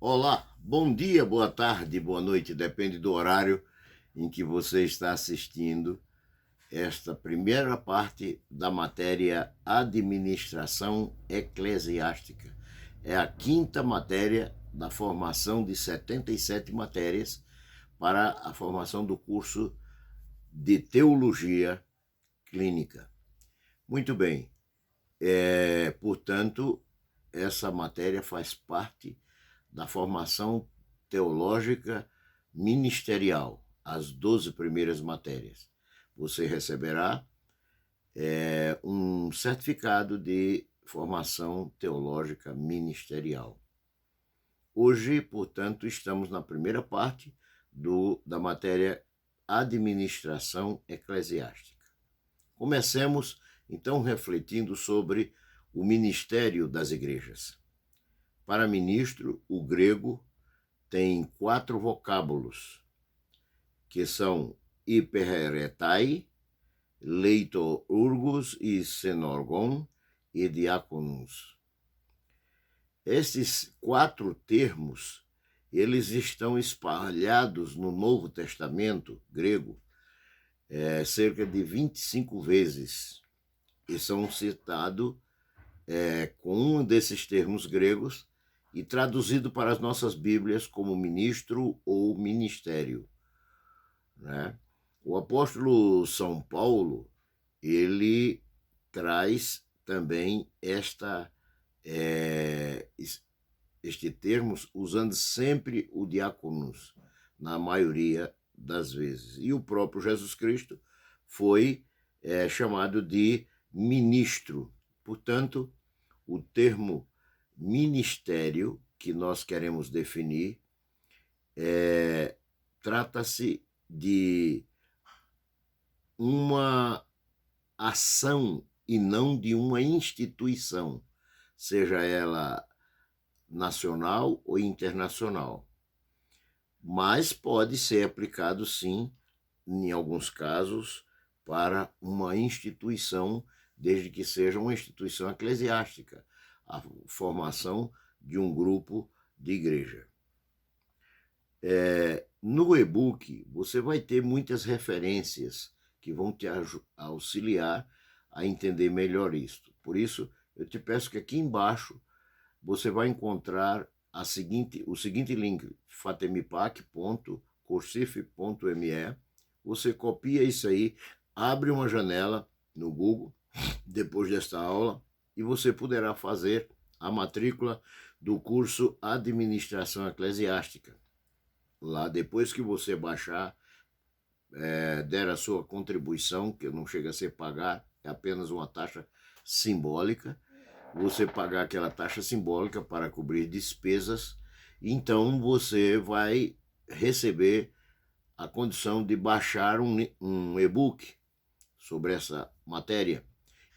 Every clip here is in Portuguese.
Olá, bom dia, boa tarde, boa noite, depende do horário em que você está assistindo esta primeira parte da matéria Administração Eclesiástica. É a quinta matéria da formação de 77 matérias para a formação do curso de Teologia Clínica. Muito bem, portanto, essa matéria faz parte da formação teológica ministerial, as 12 primeiras matérias. Você receberá um certificado de formação teológica ministerial. Hoje, portanto, estamos na primeira parte da matéria Administração Eclesiástica. Comecemos, então, refletindo sobre o ministério das igrejas. Para ministro, o grego tem 4 vocábulos, que são hiperetai, leitorurgos e senorgon e diáconos. Estes 4 termos, eles estão espalhados no Novo Testamento grego cerca de 25 vezes e são citados com um desses termos gregos e traduzido para as nossas Bíblias como ministro ou ministério, né? O apóstolo São Paulo, ele traz também este termo usando sempre o diáconos, na maioria das vezes. E o próprio Jesus Cristo foi chamado de ministro. Portanto, o termo ministério que nós queremos definir trata-se de uma ação e não de uma instituição, seja ela nacional ou internacional. Mas pode ser aplicado, sim, em alguns casos, para uma instituição, desde que seja uma instituição eclesiástica, a formação de um grupo de igreja. No e-book, você vai ter muitas referências que vão te auxiliar a entender melhor isto. Por isso, eu te peço que aqui embaixo você vai encontrar o seguinte link, fatemipac.cursife.me. Você copia isso aí, abre uma janela no Google, depois desta aula, e você poderá fazer a matrícula do curso Administração Eclesiástica. Lá, depois que você baixar, der a sua contribuição, que não chega a ser pagar, é apenas uma taxa simbólica, você pagar aquela taxa simbólica para cobrir despesas, então você vai receber a condição de baixar um e-book sobre essa matéria.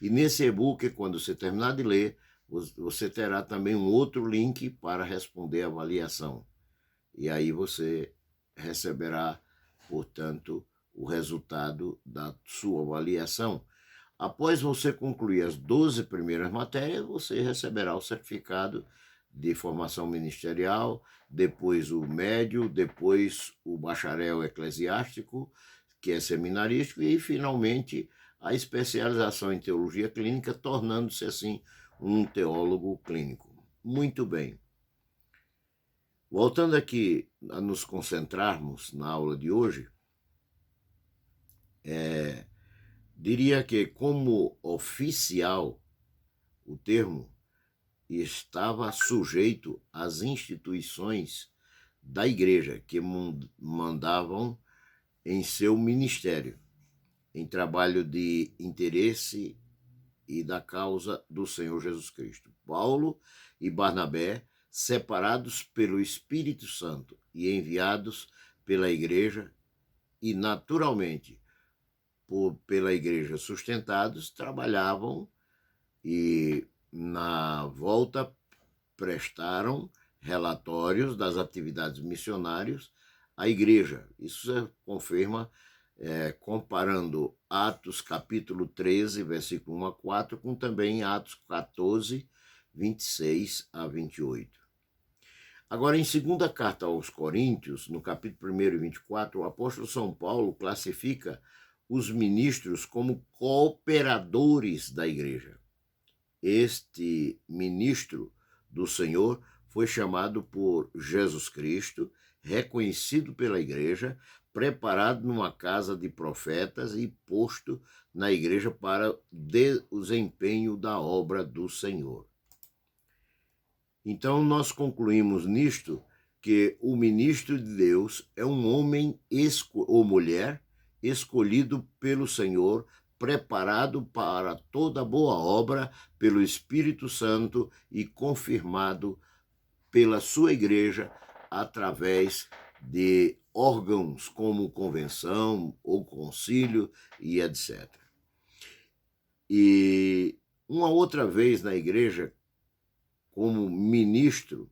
E nesse e-book, quando você terminar de ler, você terá também um outro link para responder a avaliação. E aí você receberá, portanto, o resultado da sua avaliação. Após você concluir as 12 primeiras matérias, você receberá o certificado de formação ministerial, depois o médio, depois o bacharel eclesiástico, que é seminarístico, e finalmente a especialização em teologia clínica, tornando-se assim um teólogo clínico. Muito bem. Voltando aqui a nos concentrarmos na aula de hoje, diria que como oficial o termo estava sujeito às instituições da igreja que mandavam em seu ministério, em trabalho de interesse e da causa do Senhor Jesus Cristo. Paulo e Barnabé, separados pelo Espírito Santo e enviados pela igreja e, naturalmente, pela igreja sustentados, trabalhavam e, na volta, prestaram relatórios das atividades missionárias à igreja. Isso confirma comparando Atos capítulo 13, versículo 1 a 4, com também Atos 14, 26 a 28. Agora, em segunda carta aos Coríntios, no capítulo 1 e 24, o apóstolo São Paulo classifica os ministros como cooperadores da igreja. Este ministro do Senhor foi chamado por Jesus Cristo, reconhecido pela igreja, preparado numa casa de profetas e posto na igreja para o desempenho da obra do Senhor. Então, nós concluímos nisto que o ministro de Deus é um homem ou mulher escolhido pelo Senhor, preparado para toda boa obra pelo Espírito Santo e confirmado pela sua igreja através de órgãos como convenção ou concílio e etc. E uma outra vez na igreja, como ministro,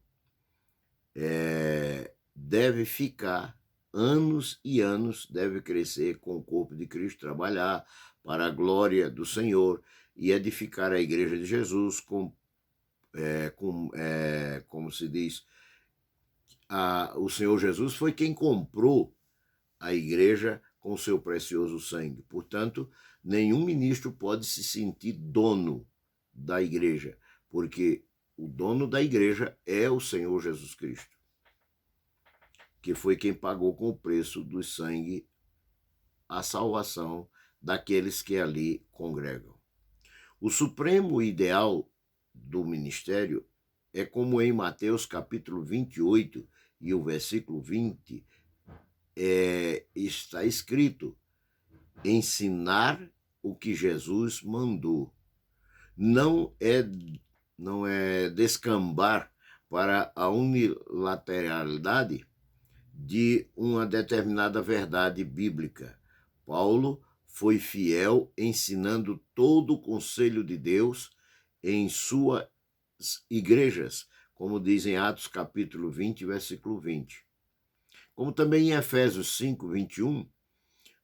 deve ficar anos e anos, deve crescer com o corpo de Cristo, trabalhar para a glória do Senhor e edificar a igreja de Jesus como se diz, o Senhor Jesus foi quem comprou a igreja com o seu precioso sangue. Portanto, nenhum ministro pode se sentir dono da igreja, porque o dono da igreja é o Senhor Jesus Cristo, que foi quem pagou com o preço do sangue a salvação daqueles que ali congregam. O supremo ideal do ministério é como em Mateus capítulo 28 e o versículo 20 está escrito: ensinar o que Jesus mandou. Não é descambar para a unilateralidade de uma determinada verdade bíblica. Paulo foi fiel ensinando todo o conselho de Deus em suas igrejas, como diz em Atos capítulo 20, versículo 20. Como também em Efésios 5, 21,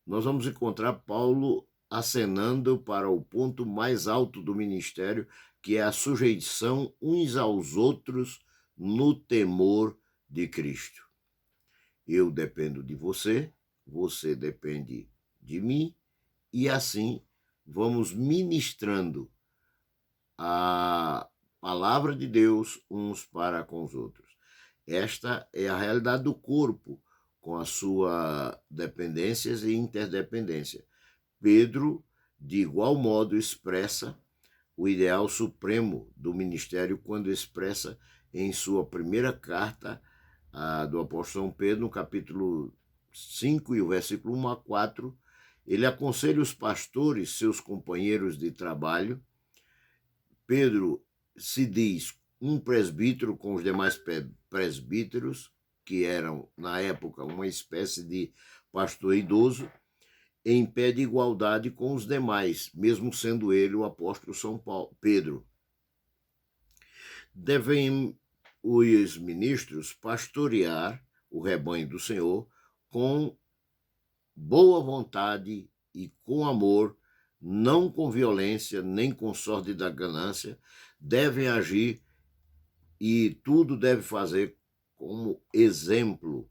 nós vamos encontrar Paulo acenando para o ponto mais alto do ministério, que é a sujeição uns aos outros no temor de Cristo. Eu dependo de você, você depende de mim, e assim vamos ministrando a palavra de Deus uns para com os outros. Esta é a realidade do corpo, com as suas dependências e interdependência. Pedro, de igual modo, expressa o ideal supremo do ministério quando expressa em sua primeira carta do apóstolo São Pedro, no capítulo 5 e o versículo 1 a 4, ele aconselha os pastores, seus companheiros de trabalho. Pedro se diz um presbítero com os demais presbíteros, que eram, na época, uma espécie de pastor idoso, em pé de igualdade com os demais, mesmo sendo ele o apóstolo São Pedro. Devem os ministros pastorear o rebanho do Senhor com boa vontade e com amor, não com violência, nem com sorte da ganância. Devem agir e tudo deve fazer como exemplo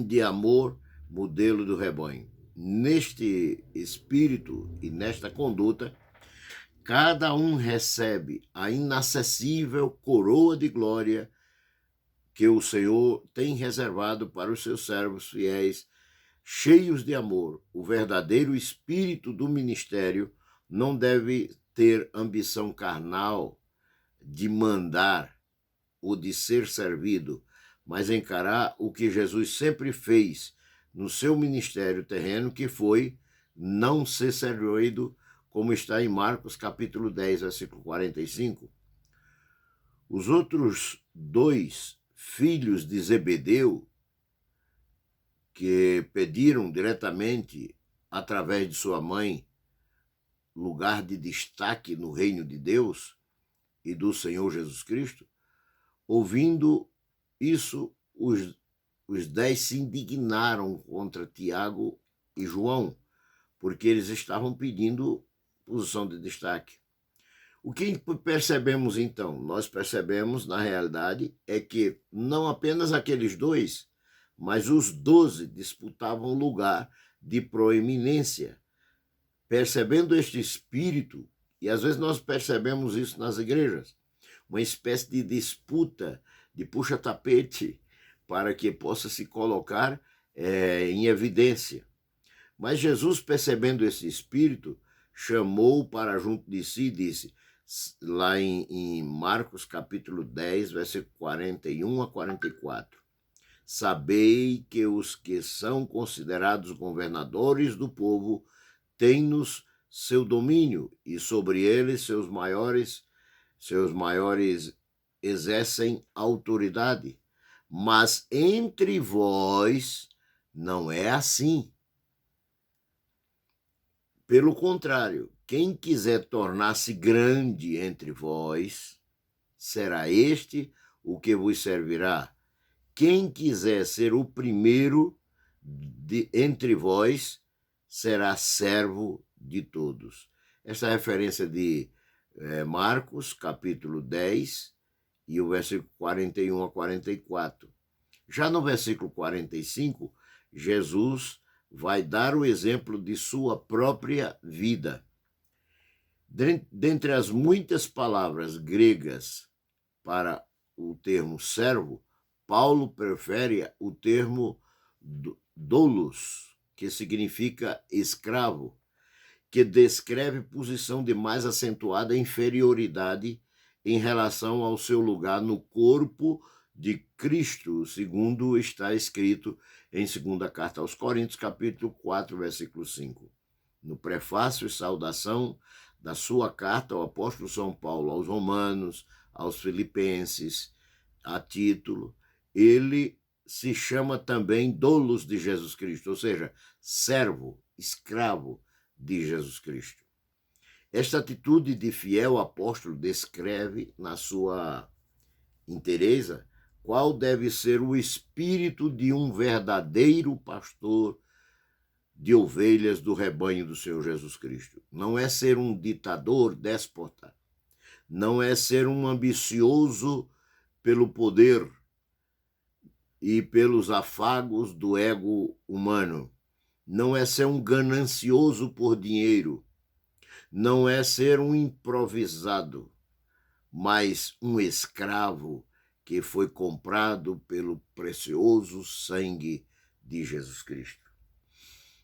de amor, modelo do rebanho. Neste espírito e nesta conduta, cada um recebe a inacessível coroa de glória que o Senhor tem reservado para os seus servos fiéis, cheios de amor. O verdadeiro espírito do ministério não deve ter ambição carnal de mandar ou de ser servido, mas encarar o que Jesus sempre fez no seu ministério terreno, que foi não ser servido, como está em Marcos capítulo 10, versículo 45. Os outros dois filhos de Zebedeu, que pediram diretamente, através de sua mãe, lugar de destaque no reino de Deus e do Senhor Jesus Cristo, ouvindo isso, os 10 se indignaram contra Tiago e João, porque eles estavam pedindo posição de destaque. O que percebemos então? Nós percebemos, na realidade, é que não apenas aqueles dois, mas os 12 disputavam lugar de proeminência. Percebendo este espírito, e às vezes nós percebemos isso nas igrejas, uma espécie de disputa, de puxa-tapete, para que possa se colocar em evidência. Mas Jesus, percebendo esse espírito, chamou para junto de si e disse, lá em Marcos capítulo 10, versículo 41 a 44, sabei que os que são considerados governadores do povo têm-nos seu domínio, e sobre eles seus maiores exercem autoridade. Mas entre vós não é assim. Pelo contrário, quem quiser tornar-se grande entre vós, será este o que vos servirá. Quem quiser ser o primeiro entre vós, será servo de todos. Essa referência de Marcos, capítulo 10, e o versículo 41 a 44. Já no versículo 45, Jesus vai dar o exemplo de sua própria vida. Dentre as muitas palavras gregas para o termo servo, Paulo prefere o termo doulos, que significa escravo, que descreve posição de mais acentuada inferioridade em relação ao seu lugar no corpo de Cristo, segundo está escrito em 2ª Carta aos Coríntios, capítulo 4, versículo 5. No prefácio e saudação da sua carta, o apóstolo São Paulo aos Romanos, aos Filipenses, a título, ele se chama também doulos de Jesus Cristo, ou seja, servo, escravo de Jesus Cristo. Esta atitude de fiel apóstolo descreve, na sua inteireza, qual deve ser o espírito de um verdadeiro pastor de ovelhas do rebanho do Senhor Jesus Cristo. Não é ser um ditador, déspota, não é ser um ambicioso pelo poder e pelos afagos do ego humano, não é ser um ganancioso por dinheiro, não é ser um improvisado, mas um escravo que foi comprado pelo precioso sangue de Jesus Cristo.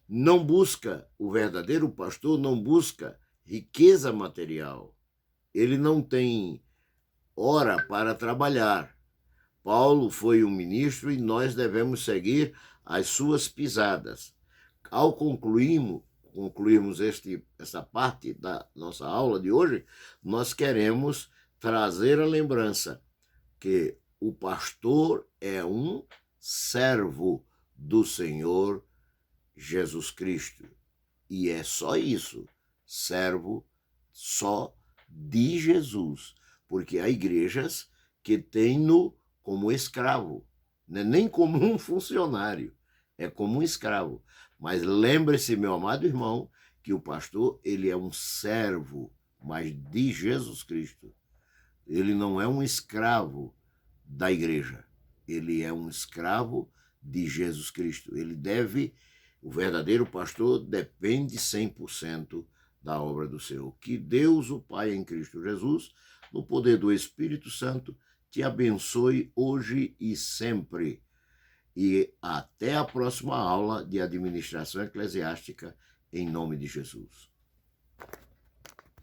Não busca, o verdadeiro pastor não busca riqueza material. Ele não tem hora para trabalhar. Paulo foi um ministro e nós devemos seguir as suas pisadas. Ao concluirmos essa parte da nossa aula de hoje, nós queremos trazer a lembrança que o pastor é um servo do Senhor Jesus Cristo. E é só isso, servo só de Jesus. Porque há igrejas que têm-no como escravo, não é nem como um funcionário, é como um escravo. Mas lembre-se, meu amado irmão, que o pastor ele é um servo, mas de Jesus Cristo. Ele não é um escravo da igreja, ele é um escravo de Jesus Cristo. O verdadeiro pastor depende 100% da obra do Senhor. Que Deus, o Pai em Cristo Jesus, no poder do Espírito Santo, te abençoe hoje e sempre. E até a próxima aula de administração eclesiástica, em nome de Jesus.